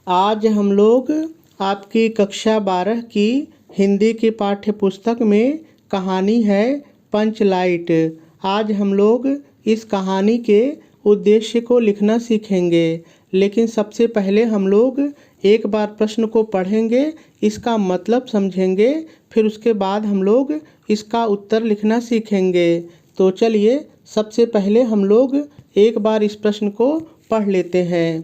आज हम लोग आपकी कक्षा 12 की हिंदी की पाठ्य पुस्तक में कहानी है पंचलाइट। आज हम लोग इस कहानी के उद्देश्य को लिखना सीखेंगे, लेकिन सबसे पहले हम लोग एक बार प्रश्न को पढ़ेंगे, इसका मतलब समझेंगे, फिर उसके बाद हम लोग इसका उत्तर लिखना सीखेंगे। तो चलिए सबसे पहले हम लोग एक बार इस प्रश्न को पढ़ लेते हैं।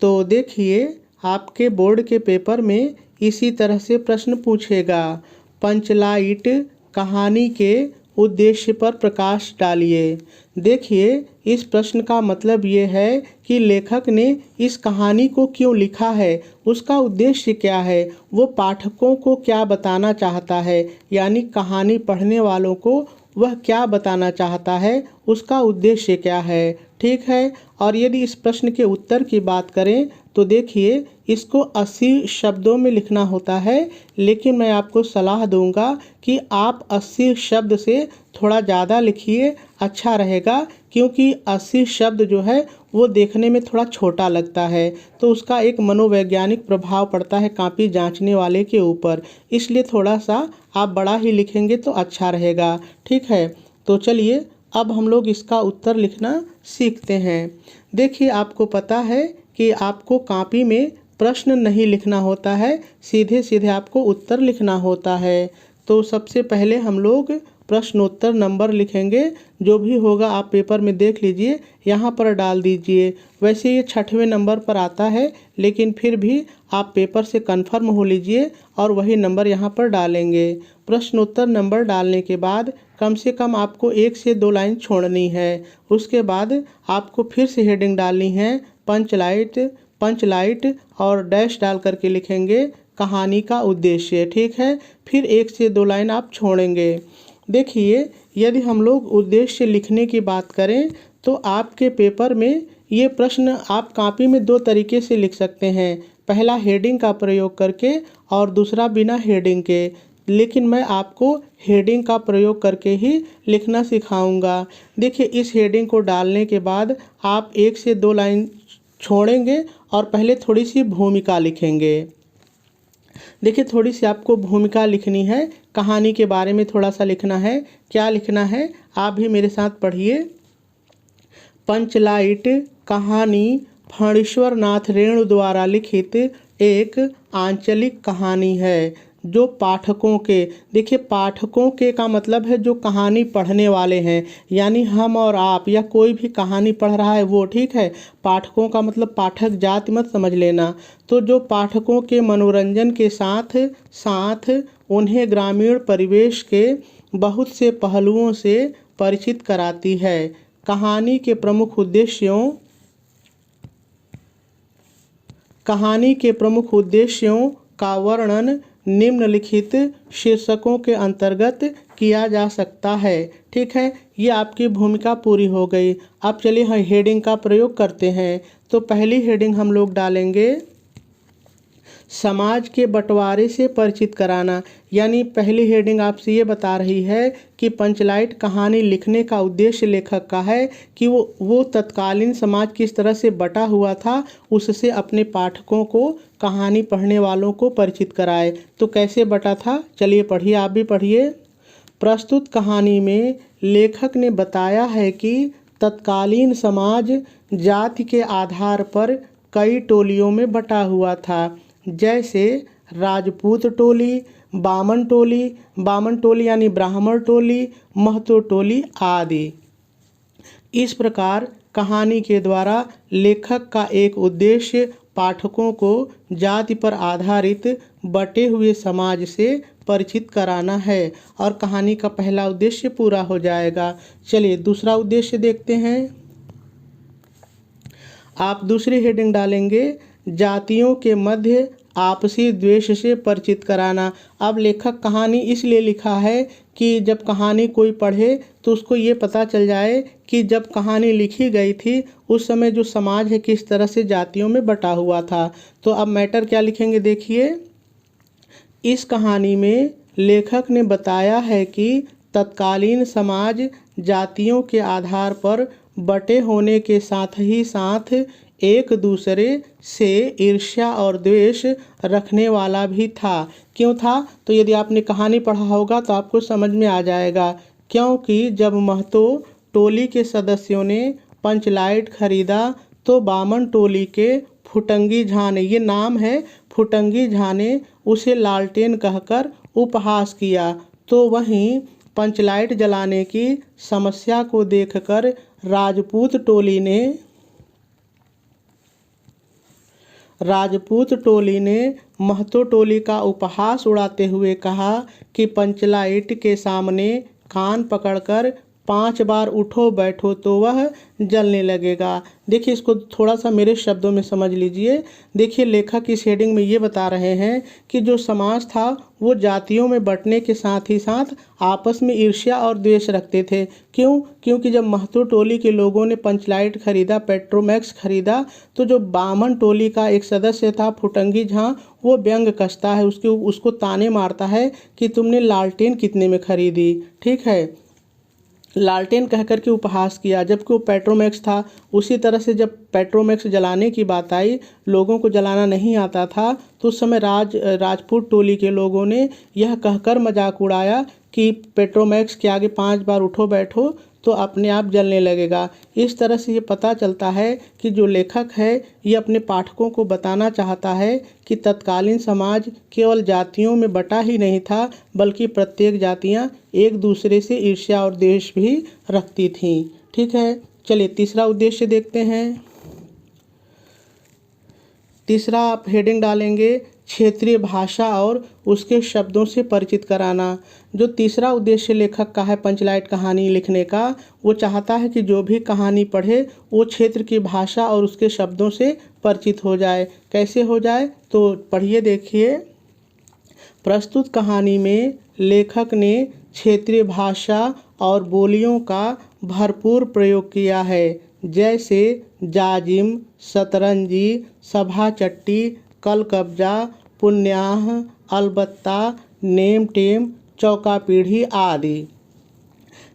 तो देखिए, आपके बोर्ड के पेपर में इसी तरह से प्रश्न पूछेगा। पंचलाइट कहानी के उद्देश्य पर प्रकाश डालिए। देखिए, इस प्रश्न का मतलब ये है कि लेखक ने इस कहानी को क्यों लिखा है, उसका उद्देश्य क्या है, वो पाठकों को क्या बताना चाहता है, यानी कहानी पढ़ने वालों को वह क्या बताना चाहता है, उसका उद्देश्य क्या है। ठीक है। और यदि इस प्रश्न के उत्तर की बात करें तो देखिए, इसको 80 शब्दों में लिखना होता है, लेकिन मैं आपको सलाह दूंगा कि आप 80 शब्द से थोड़ा ज़्यादा लिखिए, अच्छा रहेगा, क्योंकि 80 शब्द जो है वो देखने में थोड़ा छोटा लगता है, तो उसका एक मनोवैज्ञानिक प्रभाव पड़ता है कॉपी जांचने वाले के ऊपर। इसलिए थोड़ा सा आप बड़ा ही लिखेंगे तो अच्छा रहेगा। ठीक है। तो चलिए अब हम लोग इसका उत्तर लिखना सीखते हैं। देखिए, आपको पता है कि आपको कॉपी में प्रश्न नहीं लिखना होता है, सीधे सीधे आपको उत्तर लिखना होता है। तो सबसे पहले हम लोग प्रश्नोत्तर नंबर लिखेंगे। जो भी होगा आप पेपर में देख लीजिए, यहाँ पर डाल दीजिए। वैसे ये 6वें नंबर पर आता है, लेकिन फिर भी आप पेपर से कंफर्म हो लीजिए और वही नंबर यहाँ पर डालेंगे। प्रश्नोत्तर नंबर डालने के बाद कम से कम आपको 1 से 2 लाइन छोड़नी है। उसके बाद आपको फिर से हेडिंग डालनी है पंचलाइट। पंचलाइट और डैश डाल करके लिखेंगे कहानी का उद्देश्य। ठीक है। फिर 1 से 2 लाइन आप छोड़ेंगे। देखिए, यदि हम लोग उद्देश्य लिखने की बात करें तो आपके पेपर में ये प्रश्न आप कॉपी में 2 तरीके से लिख सकते हैं। पहला हेडिंग का प्रयोग करके और दूसरा बिना हेडिंग के, लेकिन मैं आपको हेडिंग का प्रयोग करके ही लिखना सिखाऊंगा। देखिए, इस हेडिंग को डालने के बाद आप 1 से 2 लाइन छोड़ेंगे और पहले थोड़ी सी भूमिका लिखेंगे। देखिए, थोड़ी सी आपको भूमिका लिखनी है, कहानी के बारे में थोड़ा सा लिखना है। क्या लिखना है, आप भी मेरे साथ पढ़िए। पंचलाइट कहानी फणीश्वर नाथ रेणु द्वारा लिखित एक आंचलिक कहानी है जो पाठकों के, देखिए पाठकों के का मतलब है जो कहानी पढ़ने वाले हैं, यानी हम और आप या कोई भी कहानी पढ़ रहा है वो। ठीक है। पाठकों का मतलब पाठक जाति मत समझ लेना। तो जो पाठकों के मनोरंजन के साथ साथ उन्हें ग्रामीण परिवेश के बहुत से पहलुओं से परिचित कराती है। कहानी के प्रमुख उद्देश्यों का वर्णन निम्नलिखित शीर्षकों के अंतर्गत किया जा सकता है। ठीक है। ये आपकी भूमिका पूरी हो गई। अब चलिए हम हेडिंग का प्रयोग करते हैं। तो पहली हेडिंग हम लोग डालेंगे समाज के बंटवारे से परिचित कराना, यानी पहली हेडिंग आपसे ये बता रही है कि पंचलाइट कहानी लिखने का उद्देश्य लेखक का है कि वो तत्कालीन समाज किस तरह से बटा हुआ था, उससे अपने पाठकों को, कहानी पढ़ने वालों को परिचित कराए। तो कैसे बटा था, चलिए पढ़िए, आप भी पढ़िए। प्रस्तुत कहानी में लेखक ने बताया है कि तत्कालीन समाज जाति के आधार पर कई टोलियों में बटा हुआ था, जैसे राजपूत टोली, बामन टोली यानी ब्राह्मण टोली, महतो टोली आदि। इस प्रकार कहानी के द्वारा लेखक का एक उद्देश्य पाठकों को जाति पर आधारित बटे हुए समाज से परिचित कराना है और कहानी का पहला उद्देश्य पूरा हो जाएगा। चलिए दूसरा उद्देश्य देखते हैं। आप दूसरी हेडिंग डालेंगे जातियों के मध्य आपसी द्वेष से परिचित कराना। अब लेखक कहानी इसलिए लिखा है कि जब कहानी कोई पढ़े तो उसको ये पता चल जाए कि जब कहानी लिखी गई थी उस समय जो समाज है किस तरह से जातियों में बटा हुआ था। तो अब मैटर क्या लिखेंगे, देखिए। इस कहानी में लेखक ने बताया है कि तत्कालीन समाज जातियों के आधार पर बटे होने के साथ ही साथ एक दूसरे से ईर्ष्या और द्वेष रखने वाला भी था। क्यों था? तो यदि आपने कहानी पढ़ा होगा तो आपको समझ में आ जाएगा। क्योंकि जब महतो टोली के सदस्यों ने पंचलाइट खरीदा तो बामन टोली के फुटंगी झा ने, ये नाम है, फुटंगी झा ने उसे लालटेन कहकर उपहास किया। तो वहीं पंचलाइट जलाने की समस्या को देखकर राजपूत टोली ने महतो टोली का उपहास उड़ाते हुए कहा कि पंचलाइट के सामने कान पकड़कर 5 बार उठो बैठो तो वह जलने लगेगा। देखिए, इसको थोड़ा सा मेरे शब्दों में समझ लीजिए। देखिए, लेखक इस हेडिंग में ये बता रहे हैं कि जो समाज था वो जातियों में बंटने के साथ ही साथ आपस में ईर्ष्या और द्वेष रखते थे। क्यों? क्योंकि जब महतो टोली के लोगों ने पंचलाइट खरीदा, पेट्रोमैक्स खरीदा, तो जो बामन टोली का एक सदस्य था फुटंगी झा, वो व्यंग कसता है, उसको ताने मारता है कि तुमने लालटेन कितने में खरीदी। ठीक है, लालटेन कह कर के उपहास किया, जबकि वो पेट्रोमैक्स था। उसी तरह से जब पेट्रोमैक्स जलाने की बात आई, लोगों को जलाना नहीं आता था, तो उस समय राजपूत टोली के लोगों ने यह कहकर मजाक उड़ाया कि पेट्रोमैक्स के आगे 5 बार उठो बैठो तो अपने आप जलने लगेगा। इस तरह से ये पता चलता है कि जो लेखक है ये अपने पाठकों को बताना चाहता है कि तत्कालीन समाज केवल जातियों में बटा ही नहीं था, बल्कि प्रत्येक जातियाँ एक दूसरे से ईर्ष्या और द्वेष भी रखती थीं। ठीक है, चलिए तीसरा उद्देश्य देखते हैं। तीसरा आप हेडिंग डालेंगे क्षेत्रीय भाषा और उसके शब्दों से परिचित कराना। जो तीसरा उद्देश्य लेखक का है पंचलाइट कहानी लिखने का, वो चाहता है कि जो भी कहानी पढ़े वो क्षेत्र की भाषा और उसके शब्दों से परिचित हो जाए। कैसे हो जाए? तो पढ़िए, देखिए। प्रस्तुत कहानी में लेखक ने क्षेत्रीय भाषा और बोलियों का भरपूर प्रयोग किया है, जैसे जाजिम, सतरंजी, सभा चट्टी, कल कब्जा, पुण्याह, अलबत्ता, नेम टेम, चौका पीढ़ी आदि,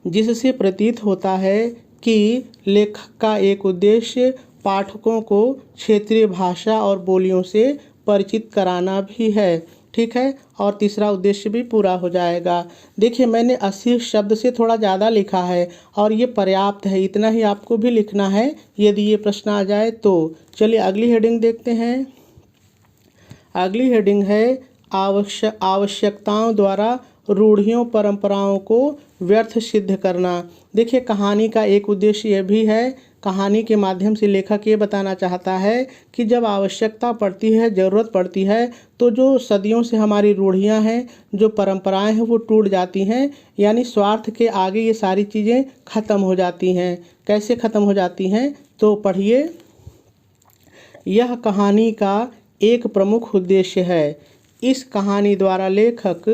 जिससे प्रतीत होता है कि लेखक का एक उद्देश्य पाठकों को क्षेत्रीय भाषा और बोलियों से परिचित कराना भी है। ठीक है, और तीसरा उद्देश्य भी पूरा हो जाएगा। देखिए, मैंने 80 शब्द से थोड़ा ज़्यादा लिखा है और ये पर्याप्त है, इतना ही आपको भी लिखना है यदि ये प्रश्न आ जाए तो। चलिए अगली हेडिंग देखते हैं। अगली हेडिंग है आवश्यकताओं द्वारा रूढ़ियों परंपराओं को व्यर्थ सिद्ध करना। देखिए, कहानी का एक उद्देश्य यह भी है, कहानी के माध्यम से लेखक ये बताना चाहता है कि जब आवश्यकता पड़ती है, ज़रूरत पड़ती है, तो जो सदियों से हमारी रूढ़ियाँ हैं, जो परंपराएं हैं, वो टूट जाती हैं। यानी स्वार्थ के आगे ये सारी चीज़ें ख़त्म हो जाती हैं। कैसे ख़त्म हो जाती हैं? तो पढ़िए। यह कहानी का एक प्रमुख उद्देश्य है। इस कहानी द्वारा लेखक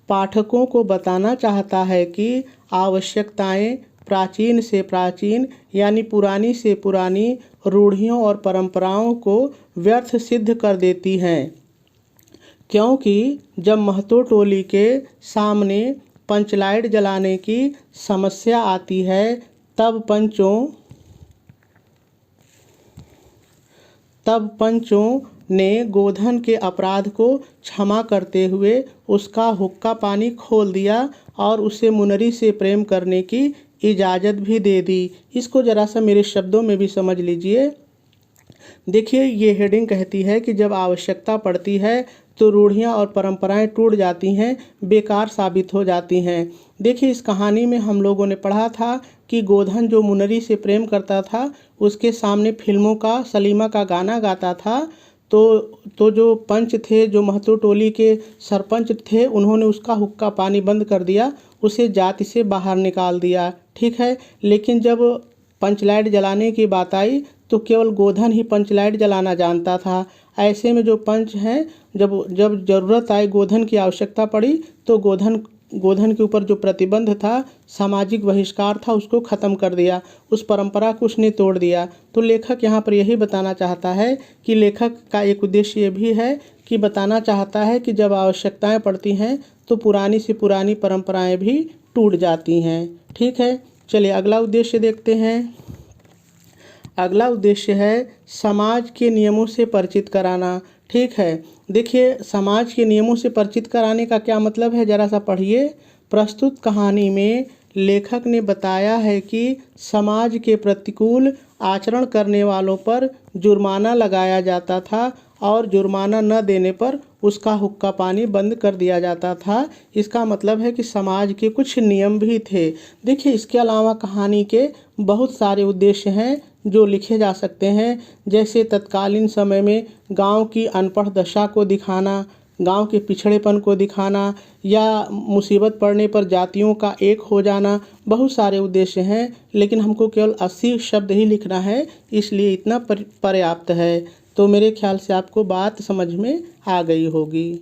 पाठकों को बताना चाहता है कि आवश्यकताएं प्राचीन से प्राचीन यानी पुरानी से पुरानी रूढ़ियों और परंपराओं को व्यर्थ सिद्ध कर देती हैं। क्योंकि जब महतो टोली के सामने पंचलाइट जलाने की समस्या आती है, तब पंचों ने गोधन के अपराध को क्षमा करते हुए उसका हुक्का पानी खोल दिया और उसे मुनरी से प्रेम करने की इजाज़त भी दे दी। इसको ज़रा सा मेरे शब्दों में भी समझ लीजिए। देखिए, ये हेडिंग कहती है कि जब आवश्यकता पड़ती है तो रूढ़ियाँ और परंपराएं टूट जाती हैं, बेकार साबित हो जाती हैं। देखिए, इस कहानी में हम लोगों ने पढ़ा था कि गोधन जो मुनरी से प्रेम करता था, उसके सामने फिल्मों का, सलीमा का गाना गाता था। तो जो पंच थे, जो महतो टोली के सरपंच थे, उन्होंने उसका हुक्का पानी बंद कर दिया, उसे जाति से बाहर निकाल दिया। ठीक है, लेकिन जब पंचलाइट जलाने की बात आई तो केवल गोधन ही पंचलाइट जलाना जानता था। ऐसे में जो पंच हैं, जब ज़रूरत आई, गोधन की आवश्यकता पड़ी, तो गोधन के ऊपर जो प्रतिबंध था, सामाजिक बहिष्कार था, उसको ख़त्म कर दिया, उस परंपरा को उसने तोड़ दिया। तो लेखक यहाँ पर यही बताना चाहता है कि लेखक का एक उद्देश्य ये भी है कि बताना चाहता है कि जब आवश्यकताएं पड़ती हैं तो पुरानी से पुरानी परंपराएं भी टूट जाती हैं। ठीक है, चलिए अगला उद्देश्य देखते हैं। अगला उद्देश्य है समाज के नियमों से परिचित कराना। ठीक है, देखिए समाज के नियमों से परिचित कराने का क्या मतलब है, ज़रा सा पढ़िए। प्रस्तुत कहानी में लेखक ने बताया है कि समाज के प्रतिकूल आचरण करने वालों पर जुर्माना लगाया जाता था और जुर्माना न देने पर उसका हुक्का पानी बंद कर दिया जाता था। इसका मतलब है कि समाज के कुछ नियम भी थे। देखिए इसके अलावा कहानी के बहुत सारे उद्देश्य हैं जो लिखे जा सकते हैं, जैसे तत्कालीन समय में गांव की अनपढ़ दशा को दिखाना, गांव के पिछड़ेपन को दिखाना या मुसीबत पड़ने पर जातियों का एक हो जाना। बहुत सारे उद्देश्य हैं, लेकिन हमको केवल 80 शब्द ही लिखना है, इसलिए इतना पर्याप्त है। तो मेरे ख्याल से आपको बात समझ में आ गई होगी।